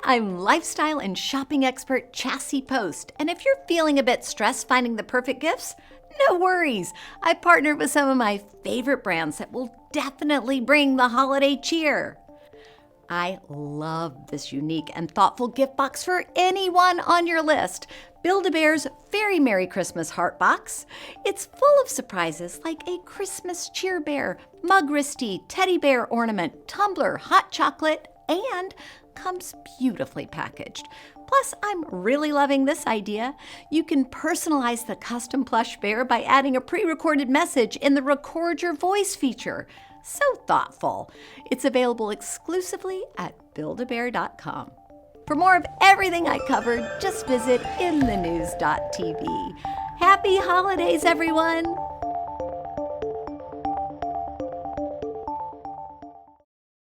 I'm lifestyle and shopping expert Chassie Post, and if you're feeling a bit stressed finding the perfect gifts, no worries. I partnered with some of my favorite brands that will definitely bring the holiday cheer. I love this unique and thoughtful gift box for anyone on your list. Build-A-Bear's Very Merry Christmas HeartBox. It's full of surprises like a Christmas cheer bear, mug wristy, teddy bear ornament, tumbler, hot chocolate, and comes beautifully packaged. Plus, I'm really loving this idea. You can personalize the custom plush bear by adding a pre-recorded message in the Record Your Voice feature. So thoughtful. It's available exclusively at buildabear.com. For more of everything I covered, just visit inthenews.tv. Happy holidays, everyone!